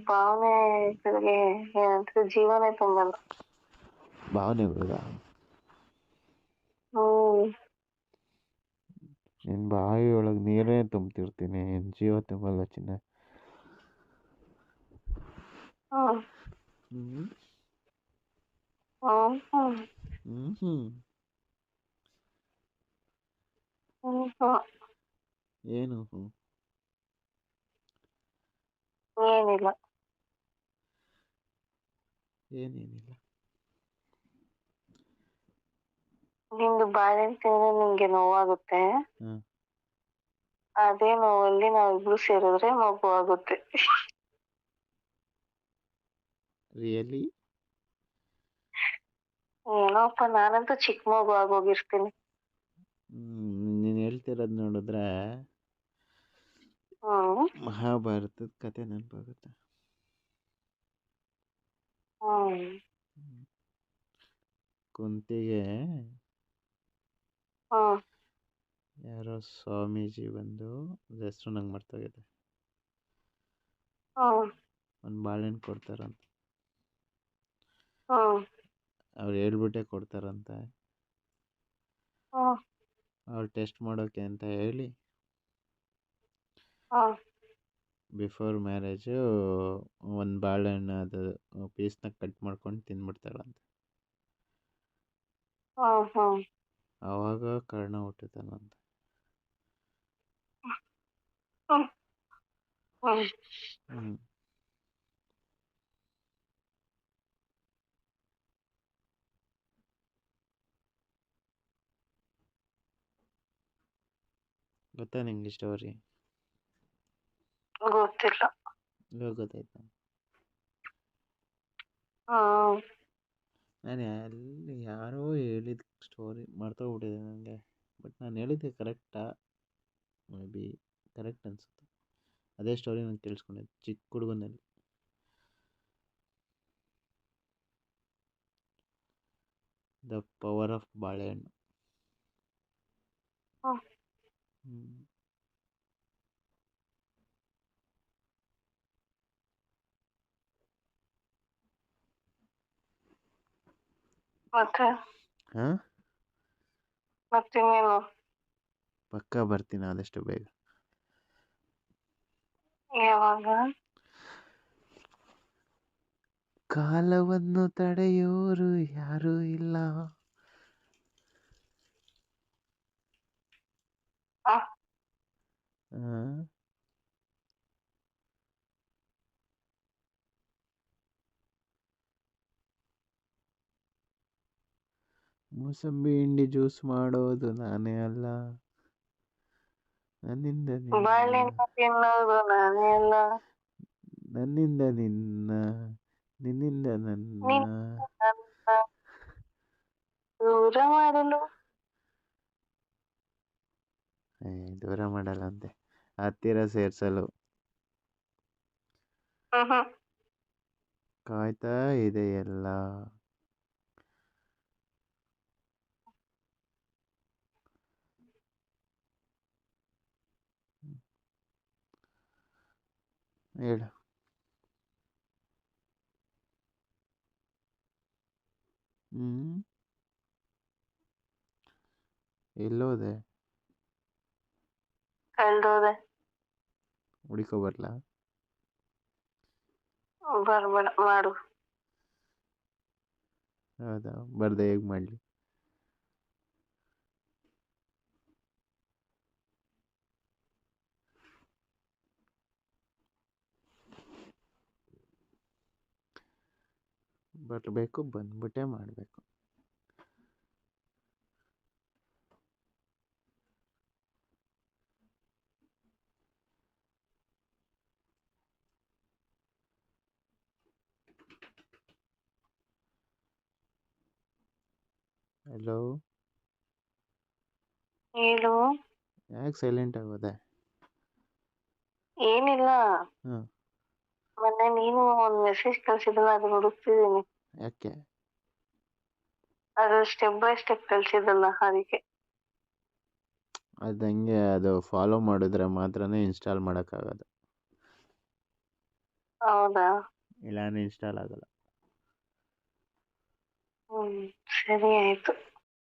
ಭಾವನೆಗಳಿಗೆ ಏನಂತಾರೆ ಜೀವನೇ ತುಂಬಲ್ಲ. ಭಾವನೆಗಳ ಹ್ಮ್ ನಿನ್ನ ಬಾವಿ ಒಳಗೆ ನೀರೇ ತುಂಬ್ತಿರ್ತೀನಿ, ಜೀವ ತುಂಬಲ್ಲ ಚಿನ್ನ. ಹ್ಮ್ ಹ್ಮ್ ಹ್ಮ್ ಹ್ಮ್ ಹ್ಮ್ ಹ್ಮ್ ಹ್ಮ್ ಹ್ಮ್ ಏನು ಹ್ಮ್ ಏನಿಲ್ಲ. ಏನೇನಿಲ್ಲ. ನಿಂದು ಬಾಳೆಹಣ್ಣು ತಿಂದ್ರೆ ನಿಂಗೆ ನೋವಾಗುತ್ತೆ, ಹಾಂ ಅದೇ ನೋವಲ್ಲಿ ನಾವಿಬ್ರು ಸೇರಿದ್ರೆ ಮಗು ಆಗುತ್ತೆ. ರಿಯಲಿ? ಏನೋಪ್ಪ, ನಾನಂತೂ ಚಿಕ್ಕ ಮಗು ಆಗೋಗಿರ್ತೀನಿ. ನೀನು ಹೇಳ್ತಿರೋದು ನೋಡಿದ್ರೆ ಹ್ಮ್ ಮಹಾಭಾರತದ ಕತೆ ನೆನಪಾಗುತ್ತೆ. ಹ್ಮ್ ಕುಂತಿಗೆ ಹ್ಮ್ ಯಾರೋ ಸ್ವಾಮೀಜಿ ಬಂದು, ಹೆಸರು ನಂಗೆ ಮರ್ತೋಗಿದೆ, ಹ್ಮ್ ಒಂದು ಬಾಳೆಹಣ್ಣು ಕೊಡ್ತಾರಂತೆ. ಹ್ಮ್ ಅವ್ರು ಹೇಳ್ಬಿಟ್ಟೆ ಕೊಡ್ತಾರಂತೆ. ಹ್ಮ್ ಅವ್ರು ಟೆಸ್ಟ್ ಮಾಡೋಕೆ ಅಂತ ಹೇಳಿ ಹ್ಮ್ ಬಿಫೋರ್ ಮ್ಯಾರೇಜು ಒಂದು ಬಾಳೆಹಣ್ಣು ಅದು ಪೀಸ್ನ ಕಟ್ ಮಾಡ್ಕೊಂಡು ತಿಂದ್ಬಿಡ್ತಾಳಂತೆ. ಹ್ಮ್ ಹ್ಮ್ ಆವಾಗ ಕರ್ಣ ಹುಟ್ಟುತ್ತಾನಂತೆ. ಹ್ಮ್ ಹ್ಮ್ ಹ್ಞೂ ಗೊತ್ತಾ ನಿಂಗೆ ಸ್ಟೋರಿ? ಗೊತ್ತಿಲ್ಲ. ಇವಾಗ ಗೊತ್ತಾಯ್ತಾ? ಹ್ಮ್ ನಾನು ಅಲ್ಲಿ ಯಾರೋ ಹೇಳಿದ ಸ್ಟೋರಿ ಮರ್ತೋಗ್ಬಿಟ್ಟಿದೆ ನನಗೆ, ಬಟ್ ನಾನು ಹೇಳಿದ್ದೆ ಕರೆಕ್ಟಾ? ಮೇ ಬಿ ಕರೆಕ್ಟ್ ಅನಿಸುತ್ತೆ. ಅದೇ ಸ್ಟೋರಿ ನಾನು ಕೇಳಿಸ್ಕೊಂಡಿದ್ದೆ ಚಿಕ್ಕ ಹುಡುಗನಲ್ಲಿ. ದ ಪವರ್ ಆಫ್ ಬಾಳೆಹಣ್ಣು. ಹ್ಮ್ ಹ್ಞೂ ಮತ್ತೆ ಹಾಂ ಮತ್ತಿನ್ನೇನು? ಪಕ್ಕ ಬರ್ತೀನಿ ಆದಷ್ಟು ಬೇಗ. ಯಾವಾಗ? ಕಾಲವನ್ನು ತಡೆಯೋರು ಯಾರೂ ಇಲ್ಲ. ಆ, ಹಾಂ ಮೂಸಂಬಿ ಹಿಂಡಿ ಜ್ಯೂಸ್ ಮಾಡೋದು ನಾನೇ ಅಲ್ಲ, ನನ್ನಿಂದ ನಿನ್ನ, ಬಾಳೆಹಣ್ಣು ತಿನ್ನೋದು ನಾನೇ ಅಲ್ಲ, ನನ್ನಿಂದ ನಿನ್ನ, ನಿನ್ನಿಂದ ನನ್ನ. ನಿನ್ನ ನನ್ನ ದೂರ ಮಾಡಲು. ದೂರ ಮಾಡಲ್ಲಂತೆ, ಹತ್ತಿರ ಸೇರಿಸಲು ಹ್ಮ್ ಕಾಯ್ತಾ ಇದೆ ಎಲ್ಲ. ಹೇಳು. ಎಲ್ಲೋದೆ? ಕಳ್ದೋದೆ. ಹುಡುಕೋ ಬರ್ಲಾ? ಬರ್ಬೇಡ, ಮಾಡು. ಹೌದಾ, ಬರ್ದೆ ಹೇಗೆ ಮಾಡಲಿ? ಬರಬೇಕು, ಬಂದ್ಬಿಟ್ಟೆ ಮಾಡಬೇಕು. ಹಲೋ, ಹೇಳು. ಯಾಕೆ ಸೈಲೆಂಟ್ ಆಗೋದೆ? ಏನಿಲ್ಲ, ಹಾಂ, ಮೊನ್ನೆ ನೀನು ಒಂದು ಮೆಸೇಜ್ ಕಳ್ಸಿದ್ದಲ್ಲ, ಅದು ಹುಡುಕ್ತಿದ್ದೀನಿ. ಯಾಕೆ? ಅದು ಸ್ಟೆಪ್ ಬೈ ಸ್ಟೆಪ್ ಕಳ್ಸಿದ್ದಲ್ಲ, ಅದಕ್ಕೆ. ಅದು ಹಂಗೆ, ಅದು ಫಾಲೋ ಮಾಡಿದ್ರೆ ಮಾತ್ರನೇ ಇನ್ಸ್ಟಾಲ್ ಮಾಡೋಕ್ಕಾಗೋದು. ಹೌದಾ? ಇಲ್ಲ ಇನ್ಸ್ಟಾಲ್ ಆಗಲ್ಲ. ಸರಿ ಆಯ್ತು.